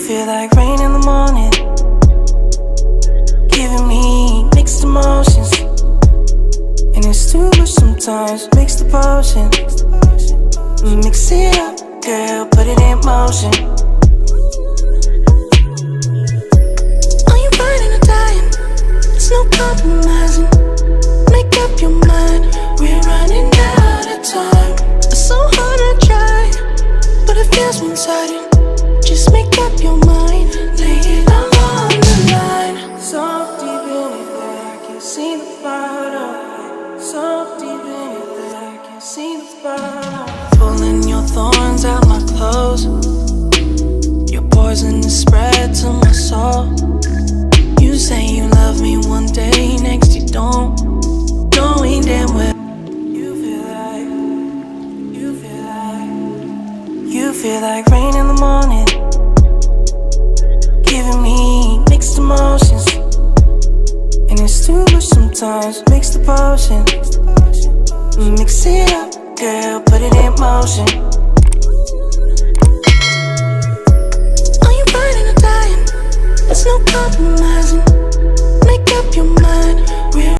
feel like rain in the morning, giving me mixed emotions. And it's too much sometimes, mix the potion. Mix it up, girl, put it in motion. Are you riding or dying? There's no compromising. Make up your mind, we're running out of time. It's so hard to try, but it feels one-sided. Just make up your mind, lay it all on the line. So deep in it that I can see the bottom. So deep in it that I can see the bottom. Pulling your thorns out my clothes. Your poison is spread to my soul. You say you love me one day, next you don't. Knowing damn well you feel like rain in the morning, giving me mixed emotions. And it's too much sometimes, mix the potion. Mix it up, girl, put it in motion.